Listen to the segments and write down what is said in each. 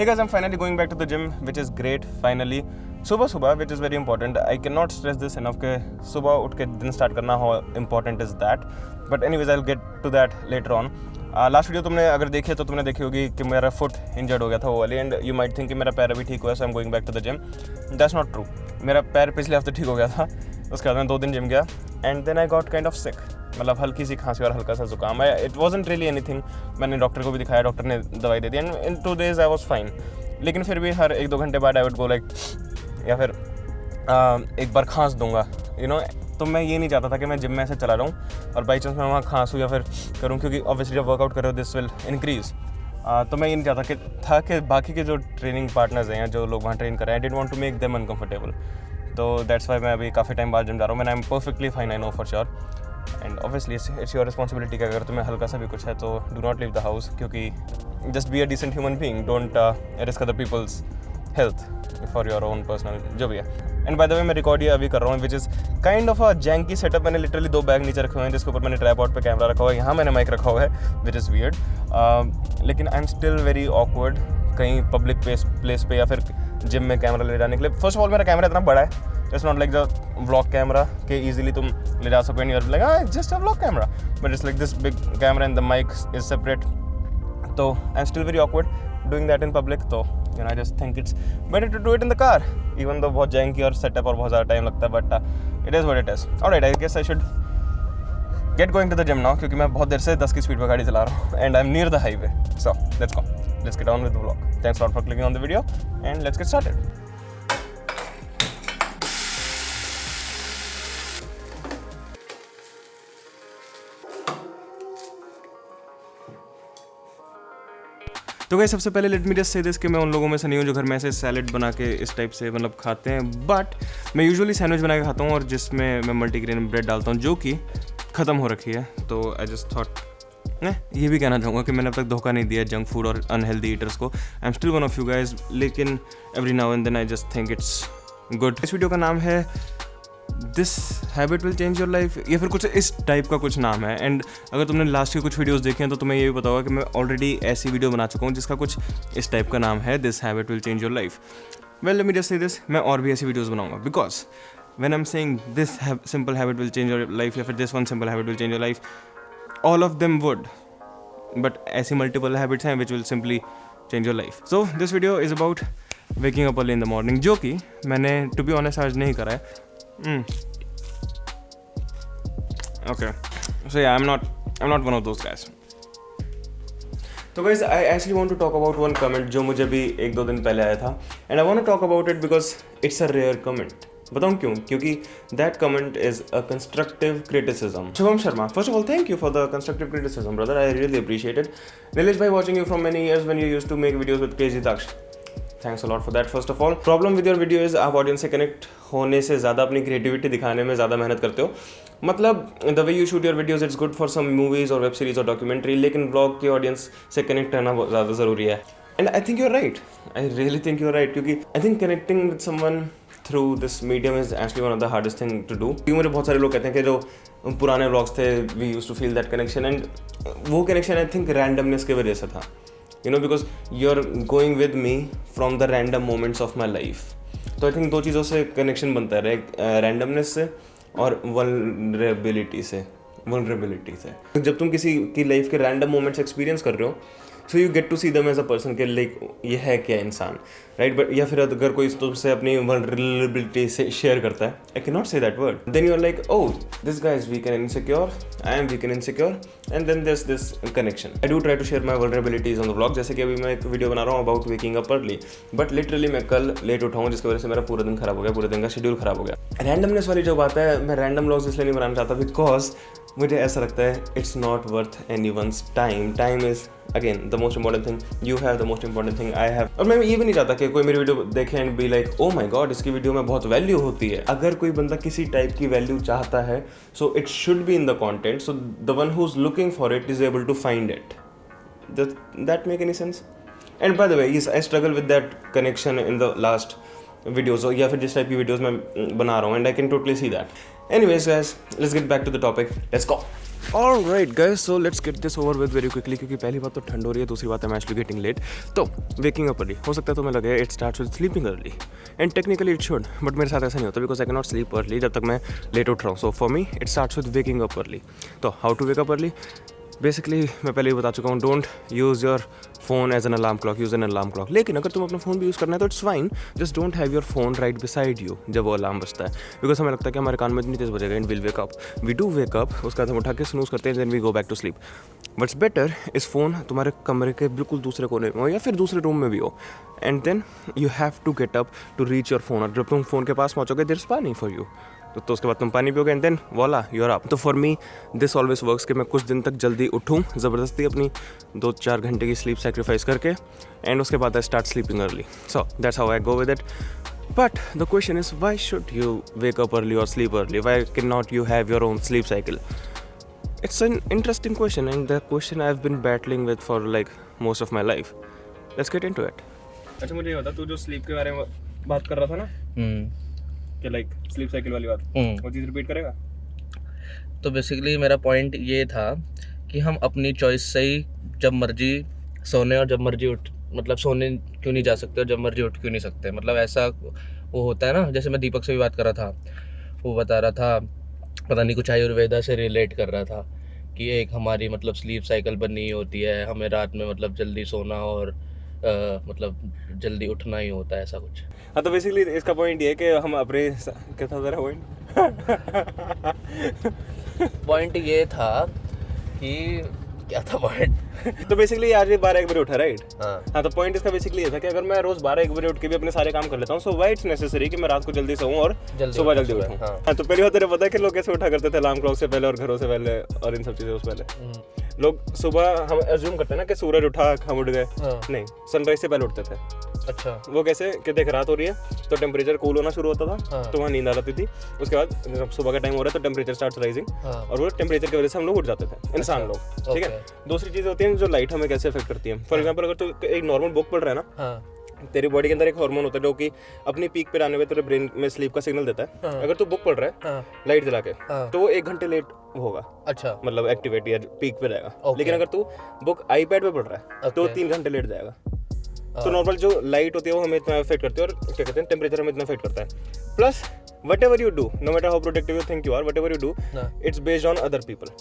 Hey guys, I'm finally going back to the gym, which is great. Finally, सुबह which is very important. I cannot stress this enough कि सुबह उठ के दिन start करना how important is that. But anyways, I'll get to that later on. Last video तुमने अगर देखी है तो तुमने देखी होगी कि मेरा फुट इंजर्ड हो गया था वो वाली, एंड यू माइट थिंक कि मेरा पैर अभी ठीक हुआ है, so I am going back to the gym. That's not true. मेरा पैर पिछले हफ्ते ठीक हो गया था, उसके बाद मैं 2 दिन जिम गया, and then I got kind of sick. मतलब हल्की सी खांसी और हल्का सा जुकाम. It wasn't really anything. मैंने डॉक्टर को भी दिखाया, डॉक्टर ने दवाई दे दी, and in 2 days I was fine. लेकिन फिर भी हर 1-2 घंटे बाद आई वुड गो लाइक, या फिर एक बार खांस दूंगा, यू नो. तो मैं ये नहीं चाहता था कि मैं जिम में ऐसे चला रहा हूँ और बाई चांस मैं वहाँ खांसूँ या फिर करूँ, क्योंकि ऑब्वियसली जब वर्कआउट करो दिस विल इंक्रीज़. तो मैं ये नहीं चाहता कि बाकी के जो ट्रेनिंग पार्टनर्स हैं या जो लोग वहाँ ट्रेन कर रहे हैं, I didn't want to make them uncomfortable. तो दैट्स वाई मैं अभी काफ़ी टाइम बाद जिम जा रहा हूँ. मैं I am perfectly fine, I know for sure. And obviously it's your responsibility कि अगर तुम्हें हल्का सा भी कुछ है तो do not leave the house, क्योंकि just be a decent human being. Don't risk other people's health for your own personal जो भी है. एंड बाय द वे मैं रिकॉर्ड ये अभी कर रहा हूँ, which is kind of a janky setup. मैंने लिटरली 2 बैग नीचे रखे हुए हैं, जिसके ऊपर मैंने ट्राइपॉड पे कैमरा रखा हुआ है, यहाँ मैंने माइक रखा हुआ है, विच इज़ वियर्ड. लेकिन I am still very awkward कहीं पब्लिक प्लेस पे या फिर जिम में कैमरा ले जाने के लिए. फर्स्ट ऑफ ऑल मेरा कैमरा इतना बड़ा है, it's not like the vlog camera के ईजिली तुम ले जा सको and you are like just a vlog camera, but it's like this big camera and the mic is separate. तो I am still very awkward doing that in public. तो you know, I just think it's better to do it in the car, even though बहुत janky और setup और बहुत ज़्यादा time लगता है, but it is what it is. Alright, I guess I should get going to the gym now, क्योंकि मैं बहुत देर से 10 की स्पीड पर गाड़ी चला रहा हूँ and I'm near the highway. So let's go. Let's get on with the vlog. Thanks a lot for clicking on the video and let's get started. तो गाइस सबसे पहले let me just say this कि मैं उन लोगों में से नहीं हूँ जो घर में ऐसे सैलेड बना के इस टाइप से मतलब खाते हैं, बट मैं यूजुअली सैंडविच बना के खाता हूँ और जिसमें मैं मल्टीग्रेन ब्रेड डालता हूँ जो कि ख़त्म हो रखी है. तो आई जस्ट थॉट ये भी कहना चाहूँगा कि मैंने अब तक धोखा नहीं दिया जंक फूड और अनहेल्दी ईटर्स को. I am still one of you guys, लेकिन every now and then I just think it's good. इस वीडियो का नाम है this habit will change your life, या फिर कुछ इस टाइप का कुछ नाम है. एंड अगर तुमने लास्ट के कुछ वीडियोस देखे हैं तो तुम्हें ये भी पता होगा कि मैं ऑलरेडी ऐसी वीडियो बना चुका हूँ जिसका कुछ इस टाइप का नाम है this habit will change your life. Well let me just say this, मैं और भी ऐसी वीडियोस बनाऊंगा, because when I am saying this simple habit will change your life या फिर this one simple habit will change your life, all of them would, but ऐसी multiple habits हैं which will simply change your life. So this video is about waking up early in the morning, जो कि मैंने to be honest आज नहीं करा है. Okay, so yeah, I'm not one of those guys. तो guys, I actually want to talk about one comment जो मुझे भी 1-2 दिन पहले आया था, and I want to talk about it because it's a rare comment. बताऊँ क्यों? क्योंकि that comment is a constructive criticism. Shubham Sharma, first of all, thank you for the constructive criticism, brother. I really appreciate it. Nilesh bhai, watching you from many years when you used to make videos with Crazy Daksh. Thanks a lot for that. First of all, problem with your video is आप audience से connect होने से ज़्यादा अपनी creativity दिखाने में ज़्यादा मेहनत करते हो. मतलब the way you shoot your videos it's good for some movies और वेब सीरीज़ और डॉक्यूमेंट्री, लेकिन ब्लॉग की ऑडियंस से कनेक्ट रहना बहुत ज़्यादा ज़रूरी है. And I think you are right, I really think you are right, क्योंकि I think connecting with someone through this medium is actually one of the hardest thing to do. क्योंकि मुझे बहुत सारे लोग कहते हैं कि जो पुराने ब्लॉग्स थे we use to feel that connection, and वो कनेक्शन आई थिंक रैंडमनेस की वजह से था. You know, because you're going with me from the random moments of my life. तो आई थिंक 2 चीज़ों से कनेक्शन बनता है, रैंडमनेस से और वल्नरेबिलिटी से. जब तुम किसी की लाइफ के रैंडम मोमेंट्स एक्सपीरियंस कर रहे हो, so you get to see them as a person के लाइक ये है क्या इंसान, राइट. बट या फिर अगर कोई तुमसे अपनी वल्नरेबिलिटी से शेयर करता है, I can not say that word, then you are like oh this guy is weak and insecure, I am weak and insecure, and then there is this connection. I do try to share my vulnerabilities on the vlog. जैसे कि अभी मैं एक video बना रहा हूँ about waking up early, but literally मैं कल लेट उठाऊँ जिसकी वजह से मेरा पूरा दिन खराब हो गया, पूरे दिन का शेड्यूल खराब हो गया. रैंडमनेस वाली जो बात है, मैं रैंडम व्लॉग्स इसलिए नहीं बनाना चाहता बिकॉज मुझे ऐसा लगता है it's not worth anyone's time. Time is again the most important thing, you have the most important thing I have. और मैं ये भी नहीं चाहता कि कोई मेरी वीडियो देखे and be like oh my God इसकी वीडियो में बहुत वैल्यू होती है. अगर कोई बंदा किसी टाइप की वैल्यू चाहता है, so it should be in the content, so the one who is looking for it is able to find it. That make any sense? And by the way yes I struggle with that connection in the last videos, या फिर जिस type की videos मैं बना रहा हूँ, and I can totally see that. Anyways guys, let's get back to the topic. Let's go. Alright guys, so let's get this over with very quickly क्योंकि पहली बात तो ठंड हो रही है, दूसरी बात है I'm actually getting late. तो waking up early हो सकता है तुम्हें लगे it starts with sleeping early and technically it should, but मेरे साथ ऐसा नहीं होता because I cannot sleep early जब तक मैं लेट उठ रहा हूँ. So for me it starts with waking up early. तो how to wake up early? Basically मैं पहले ही बता चुका हूँ, don't use your phone as an alarm clock, use an alarm clock. लेकिन अगर तुम अपना फ़ोन भी यूज़ करना है तो it's fine, just don't have your phone right beside you जब वो अलार्म बजता है, बिकॉज हमें लगता है कि हमारे कान में इतनी तेज़ बजेगा and will wake up. We do wake up, उसके बाद हम उठा के स्नूज करते हैं, then we go back to sleep. But's better इस फ़ोन तुम्हारे कमरे के बिल्कुल दूसरे कोने में हो या फिर दूसरे रूम में भी हो, and then you have to get up to reach your phone. और जब तुम फ़ोन के पास पहुँचोगे there is pani for you, तो उसके बाद तुम पानी पियोगे and then voila you are up. तो for me this always works कि मैं कुछ दिन तक जल्दी उठूँ ज़बरदस्ती अपनी 2-4 घंटे की स्लीप सेक्रीफाइस करके, एंड उसके बाद I start sleeping early. So that's how I go with it. But the question is why should you wake up early और sleep early? Why can not you have your own sleep cycle? It's an interesting question and the question I've been battling with for like most of my life. Let's get into it. अच्छा मुझे ये बता, तू जो sleep के बारे में बात कर रहा था ना, कि लाइक स्लीप साइकिल वाली बात, वो चीज़ रिपीट करेगा? तो बेसिकली मेरा पॉइंट ये था कि हम अपनी चॉइस से ही जब मर्जी सोने और जब मर्जी उठ, मतलब सोने क्यों नहीं जा सकते और जब मर्जी उठ क्यों नहीं सकते. मतलब ऐसा वो होता है ना, जैसे मैं दीपक से भी बात कर रहा था, वो बता रहा था पता नहीं कुछ आयुर्वेदा से रिलेट कर रहा था कि एक हमारी मतलब स्लीप साइकिल बनी होती है, हमें रात में मतलब जल्दी सोना और मतलब जल्दी उठना ही होता है, ऐसा कुछ. हाँ, तो बेसिकली इसका पॉइंट ये है कि हम अपने, क्या था तेरा पॉइंट ये था कि क्या था पॉइंट? तो बेसिकली आज 12-1 बजे उठा, राइट? हाँ तो पॉइंट इसका बेसिकली ये था कि अगर मैं रोज 12-1 बजे उठ के भी अपने सारे काम कर लेता हूँ, सो व्हाई इट्स नेसेसरी कि मैं रात को जल्दी सोऊं और सुबह जल्दी उठूं. हाँ, तो पहली बात तेरे पता है कि लोग कैसे उठा करते थे अलार्म क्लॉक से पहले और घरों से पहले और इन सब चीज़ों से पहले? लोग सुबह, हम अज्यूम करते हैं ना कि सूरज उठा हम उठ गए. नहीं, सनराइज से पहले उठते थे. अच्छा. वो कैसे कि देख रात हो रही है तो टेम्परेचर कूल होना शुरू होता था, तो वहाँ नींद आ जाती थी. उसके बाद जब सुबह का टाइम हो रहा है तो टेम्परेचर स्टार्ट राइजिंग, और वो टेम्परेचर की वजह से हम लोग उठ जाते थे, इंसान लोग. ठीक है. दूसरी चीज़ होती है जो लाइट हमें कैसे इफेक्ट करती है. फॉर एग्जाम्पल अगर तू एक नॉर्मल बुक पढ़ रहा है ना, तेरी बॉडी के अंदर एक हार्मोन होता है जो कि अपनी पीक पे आने में तेरे ब्रेन में स्लीप का सिग्नल देता है. अगर तू बुक पढ़ रहा है लाइट जला के, तो वो 1 घंटे लेट होगा. अच्छा. मतलब एक्टिवेट या पीक पे रहेगा. लेकिन अगर तू बुक आईपैड पे पढ़ रहा है तो 3 घंटे लेट जाएगा. तो नॉर्मल जो लाइट होती है वो हमें इतना इफेक्ट करती है, और क्या कहते हैं टेम्परेचर हमें इतना इफेक्ट करता है. Plus whatever you do, no matter how productive you think you are, whatever you do, it's based on other people.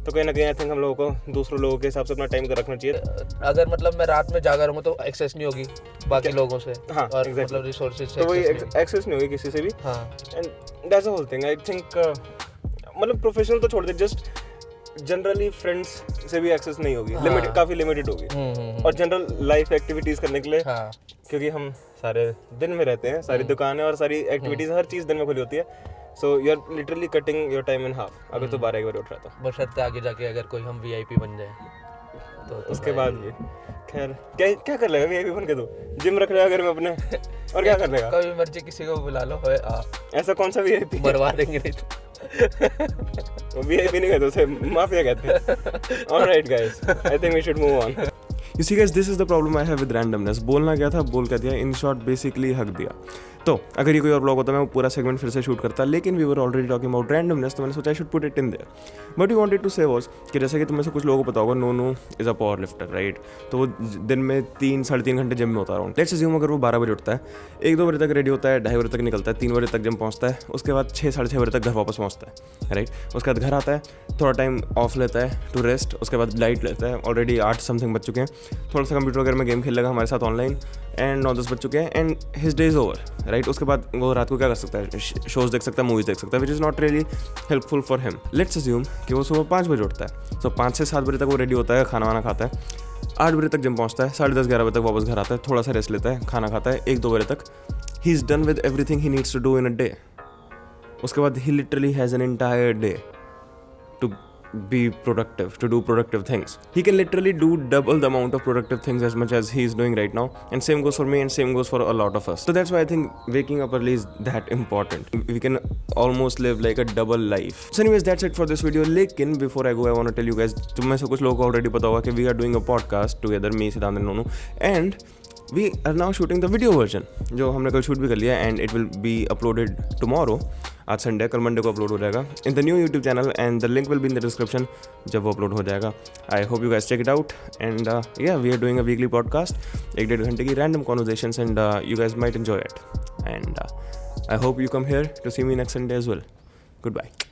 तो कहीं ना कहीं आई थिंक हम लोगों को दूसरों लोगों के हिसाब से अपना टाइम कर रखना चाहिए. अगर मतलब मैं रात में जागा रहूँगा तो एक्सेस नहीं होगी बाकी लोगों से. हाँ, और exactly. मतलब रिसोर्सेज से तो वही एक्सेस नहीं होगी किसी से भी. हाँ, and that's the whole thing. I think मतलब प्रोफेशनल तो छोड़ दे, जस्ट जनरली फ्रेंड्स से भी एक्सेस नहीं होगी. लिमिटेड, काफ़ी लिमिटेड होगी. और जनरल लाइफ एक्टिविटीज़ करने के लिए, क्योंकि हम सारे दिन में रहते हैं, सारी दुकानें और सारी एक्टिविटीज़ हर चीज़ दिन में खुली होती है. So you are literally cutting your time in half अगर तो 12-1 बजे उठ रहा था. बशर्ते आगे जाके अगर कोई हम VIP बन जाए तो उसके बाद भी खैर क्या कर लेगा VIP बन के? तो जिम रख लेगा घर में अपने, और क्या कर लेगा? कभी मर्जी किसी को बुला लो. ऐसा कौन सा VIP? मरवा देंगे नहीं तो VIP नहीं कहते उसे, माफिया कहते हैं. Alright guys, I think we should move on. You see guys, this is the problem I have with randomness. बोलना क्या था बोल क्या दिया, इन शॉर्ट बेसिकली हक दिया. तो अगर ये कोई और ब्लॉग होता मैं वो पूरा सेगमेंट फिर से शूट करता, लेकिन we were already talking about randomness, तो मैंने सोचा I should put it in there. But you wanted to say was कि जैसे कि तुम में से कुछ लोगों को पता होगा Nonu is a power lifter, right? तो वो दिन में 3-3.5 घंटे जिम में होता है. लेट्स अज्यूम अगर वो 12 बजे उठता है, 1-2 बजे तक रेडी होता है, 2:30 बजे तक निकलता है, 3 बजे तक जिम पहुँचता है, उसके बाद 6-6:30 बजे तक घर वापस पहुँचता है, राइट? उसके बाद घर आता है, थोड़ा टाइम ऑफ लेता है टू रेस्ट, उसके बाद लाइट लेता है. ऑलरेडी 8 समथिंग बज चुके हैं. थोड़ा सा कंप्यूटर वगैरह में गेम खेल लेगा हमारे साथ ऑनलाइन, एंड 9-10 बज चुके हैं, and his day is over, right? उसके बाद वो रात को क्या कर सकता है? शोज़ देख सकता है, मूवीज़ देख सकता है, which is not really helpful for him. Let's assume कि वो सुबह 5 बजे उठता है. सो 5 से 7 बजे तक वो रेडी होता है, खाना वाना खाता है, 8 बजे तक जिम पहुँचता है, 10:30-11 बजे तक वापस घर आता है, थोड़ा सा रेस्ट लेता है, खाना खाता है, 1-2 बजे तक he is done with everything he needs to do in a day. उसके बाद he literally has an entire day to be productive, to do productive things. He can literally do double the amount of productive things as much as he is doing right now, and same goes for me and same goes for a lot of us. So that's why I think waking up early is that important. We can almost live like a double life. So anyways, that's it for this video. लेकिन before I go, I want to tell you guys, तुम में से कुछ लोगों को already पता होगा कि we are doing a podcast together, me, Siddhant and Nonu, and we are now shooting the video version, जो हमने कल शूट भी कर लिया, and it will be uploaded tomorrow. आज संडे, कल मंडे को अपलोड हो जाएगा in the new YouTube channel, and the link will be in the description जब वो अपलोड हो जाएगा. I hope you guys check it out, and yeah we are doing a weekly podcast, 1-1.5 घंटे की random conversations, and you guys might enjoy it, and I hope you come here to see me next Sunday as well. Goodbye.